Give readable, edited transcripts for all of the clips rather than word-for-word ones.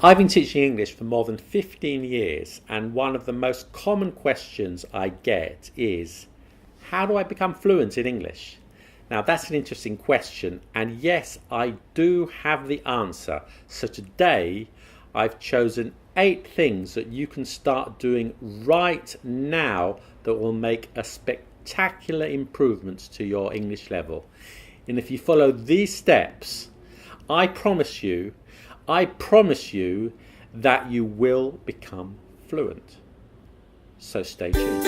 I've been teaching English for more than 15 years, and one of the most common questions I get is, how do I become fluent in English? Now, that's an interesting question, and yes, I do have the answer. So today, I've chosen 8 things that you can start doing right now that will make a spectacular improvement to your English level. And if you follow these steps, I promise you that you will become fluent. So stay tuned.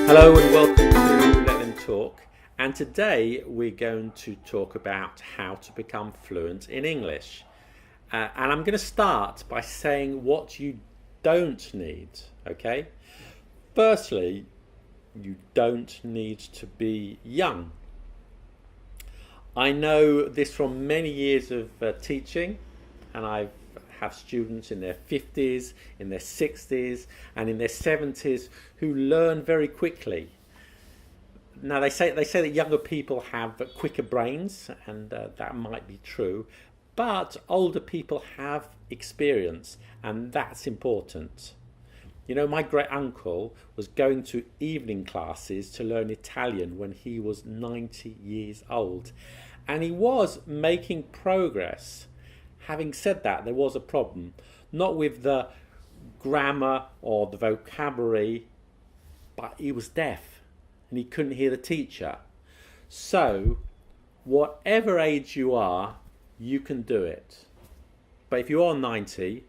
Hello and welcome to Let Them Talk. And today we're going to talk about how to become fluent in English. And I'm going to start by saying what you don't need, okay? Firstly, you don't need to be young. I know this from many years of teaching, and I have students in their 50s, in their 60s, and in their 70s who learn very quickly. Now they say that younger people have quicker brains, and that might be true. But older people have experience, and that's important. You know, my great uncle was going to evening classes to learn Italian when he was 90 years old, and he was making progress. Having said that, there was a problem, not with the grammar or the vocabulary, but he was deaf and he couldn't hear the teacher. So, whatever age you are, you can do it. But if you are 90,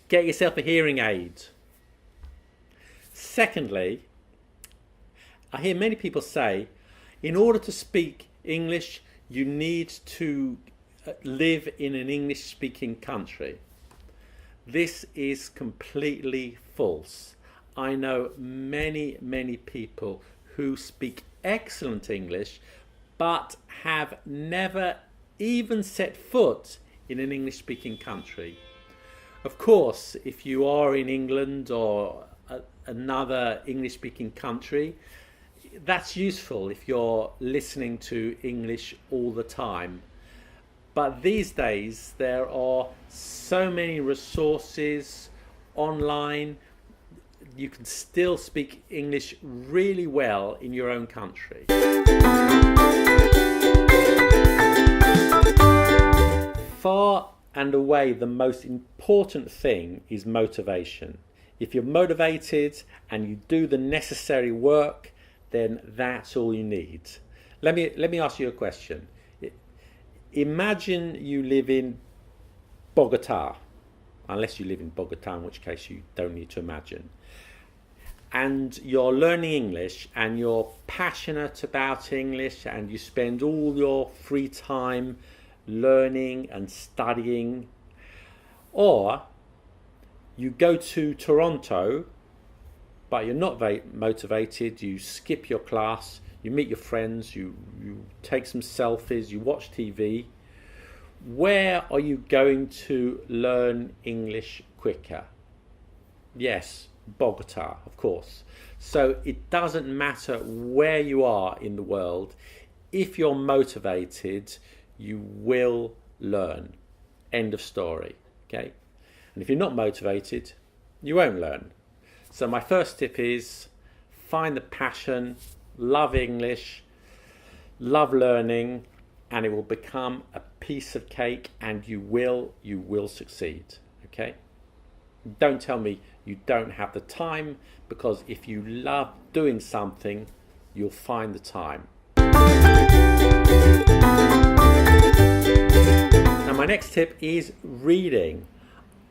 get yourself a hearing aid. Secondly, I hear many people say, in order to speak English, you need to live in an English-speaking country. This is completely false. I know many people who speak excellent English, but have never even set foot in an English-speaking country. Of course, if you are in England or another English-speaking country, that's useful if you're listening to English all the time. But these days, there are so many resources online. You can still speak English really well in your own country. Far and away the most important thing is motivation. If you're motivated and you do the necessary work, then that's all you need. Let me ask you a question. Imagine you live in Bogota, unless you live in Bogota, in which case you don't need to imagine. And you're learning English and you're passionate about English and you spend all your free time learning and studying, or you go to Toronto but you're not very motivated, you skip your class, you meet your friends, you take some selfies, you watch TV. Where are you going to learn English quicker? Yes, Bogota, of course. So it doesn't matter where you are in the world. If you're motivated, you will learn. End of story. Okay? And if you're not motivated, you won't learn. So my first tip is find the passion, love English, love learning, and it will become a piece of cake, and you will succeed. Okay? Don't tell me you don't have the time, because if you love doing something, you'll find the time. Now my next tip is reading.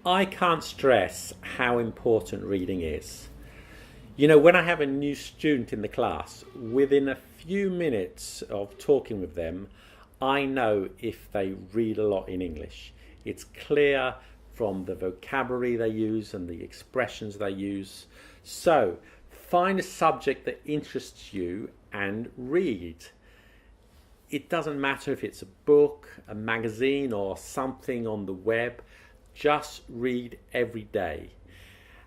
I can't stress how important reading is. You know, when I have a new student in the class, within a few minutes of talking with them, I know if they read a lot in English. It's clear from the vocabulary they use and the expressions they use. So, find a subject that interests you and read. It doesn't matter if it's a book, a magazine, or something on the web. Just read every day.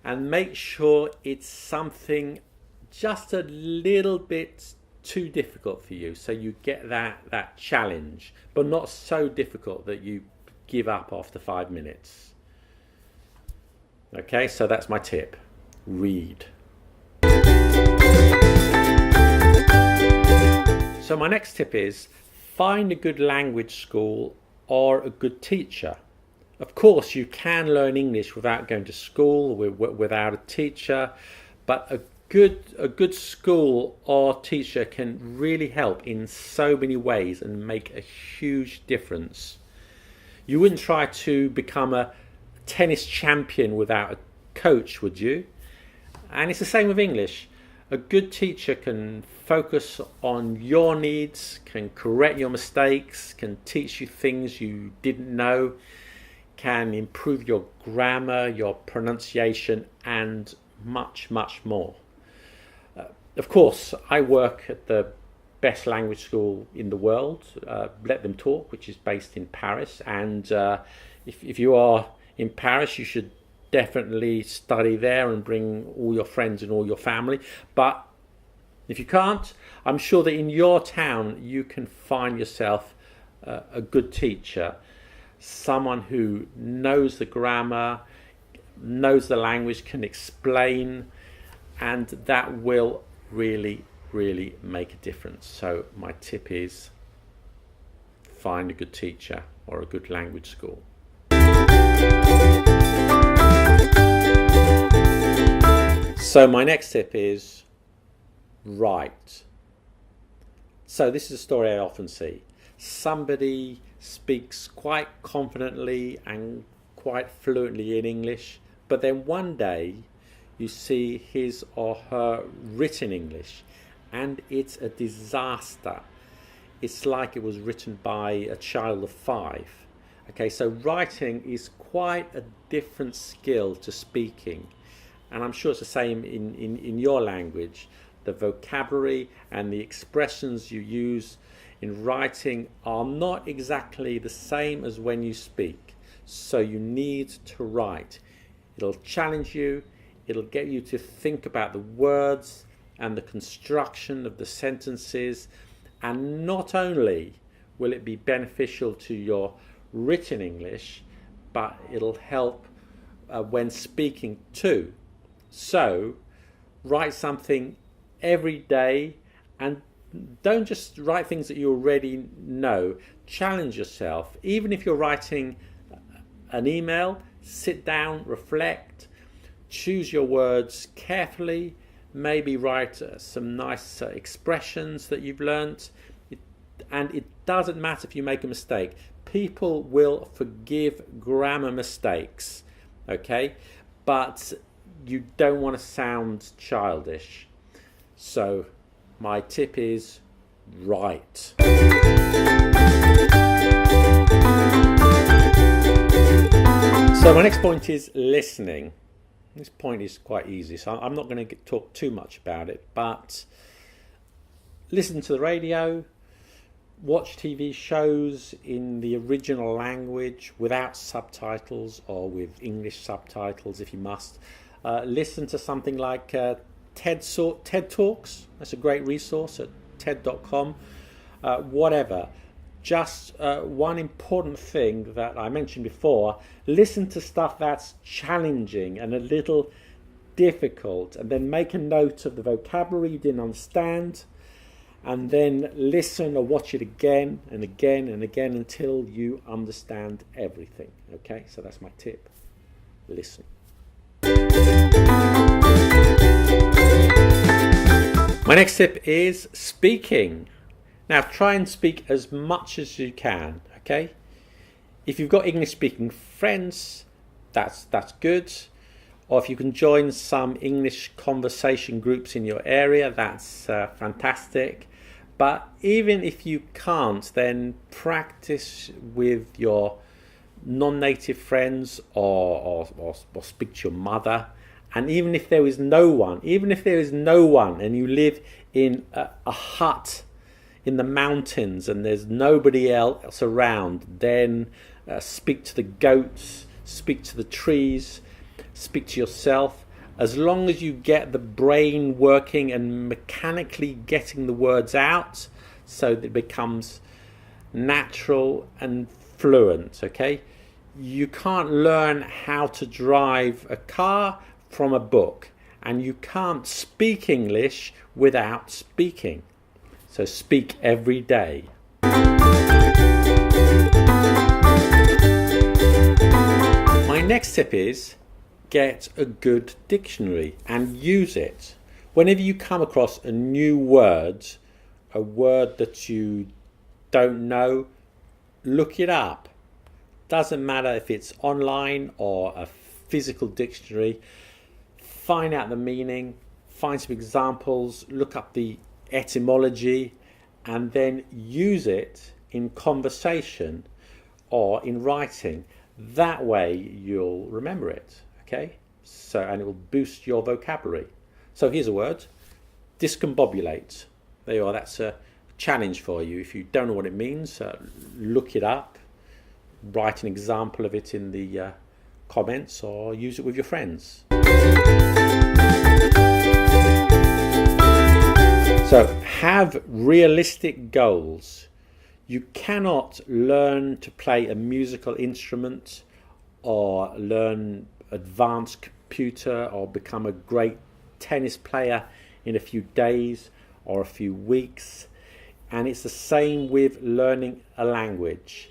and make sure it's something just a little bit too difficult for you, so you get that challenge, but not so difficult that you give up after 5 minutes. Okay, so that's my tip. Read. So my next tip is find a good language school or a good teacher. Of course, you can learn English without going to school, without a teacher, but a good school or teacher can really help in so many ways and make a huge difference. You wouldn't try to become a tennis champion without a coach, would you? And it's the same with English. A good teacher can focus on your needs, can correct your mistakes, can teach you things you didn't know, can improve your grammar, your pronunciation, and much, much more. Of course, I work at the best language school in the world, Let Them Talk, which is based in Paris. And if you are in Paris, you should definitely study there and bring all your friends and all your family. But if you can't, I'm sure that in your town you can find yourself a good teacher, someone who knows the grammar, knows the language, can explain, and that will really make a difference. So my tip is find a good teacher or a good language school. So my next tip is write. So this is a story I often see. Somebody speaks quite confidently and quite fluently in English, but then one day you see his or her written English and it's a disaster. It's like it was written by a child of 5. Okay, so writing is quite a different skill to speaking. And I'm sure it's the same in your language. The vocabulary and the expressions you use in writing are not exactly the same as when you speak. So you need to write. It'll challenge you. It'll get you to think about the words and the construction of the sentences. And not only will it be beneficial to your written English, but it'll help when speaking too. So write something every day, and don't just write things that you already know. Challenge yourself. Even if you're writing an email, sit down, reflect, choose your words carefully, maybe write some nice expressions that you've learnt. And it doesn't matter if you make a mistake. People will forgive grammar mistakes, okay? But you don't want to sound childish. So my tip is write. So my next point is listening. This point is quite easy, so I'm not going to talk too much about it, but listen to the radio, watch TV shows in the original language without subtitles or with English subtitles if you must. Listen to something like TED Talks. That's a great resource at TED.com. Whatever. Just one important thing that I mentioned before, listen to stuff that's challenging and a little difficult, and then make a note of the vocabulary you didn't understand, and then listen or watch it again and again and again until you understand everything. Okay, so that's my tip. Listen. My next tip is speaking. Now try and speak as much as you can, okay? If you've got English speaking friends, that's good. Or if you can join some English conversation groups in your area, that's fantastic. But even if you can't, then practice with your non-native friends or speak to your mother. And even if there is no one and you live in a hut in the mountains and there's nobody else around, then speak to the goats, speak to the trees, speak to yourself, As long as you get the brain working and mechanically getting the words out so that it becomes natural and fluent, okay? You can't learn how to drive a car from a book, and you can't speak English without speaking. So speak every day. My next tip is get a good dictionary and use it. Whenever you come across a new word, a word that you don't know, look it up. Doesn't matter if it's online or a physical dictionary. Find out the meaning, find some examples, look up the etymology, and then use it in conversation or in writing. That way you'll remember it, okay? So, and it will boost your vocabulary. So here's a word, discombobulate. There you are, that's a challenge for you. If you don't know what it means, look it up, write an example of it in the comments, or use it with your friends. So have realistic goals. You cannot learn to play a musical instrument or learn advanced computer or become a great tennis player in a few days or a few weeks. And it's the same with learning a language.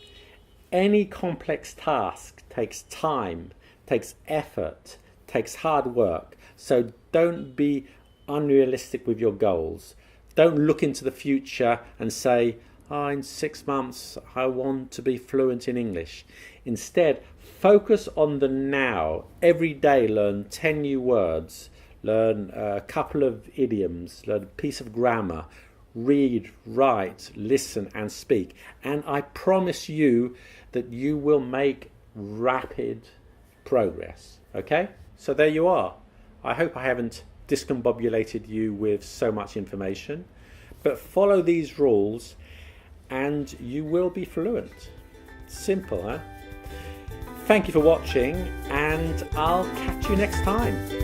Any complex task takes time, takes effort, takes hard work. So don't be unrealistic with your goals. Don't look into the future and say, in 6 months I want to be fluent in English. Instead, focus on the now. Every day learn 10 new words, learn a couple of idioms, learn a piece of grammar, read, write, listen and speak. And I promise you that you will make rapid progress. Okay? So there you are. I hope I haven't discombobulated you with so much information, but follow these rules and you will be fluent. Simple, huh? Thank you for watching, and I'll catch you next time.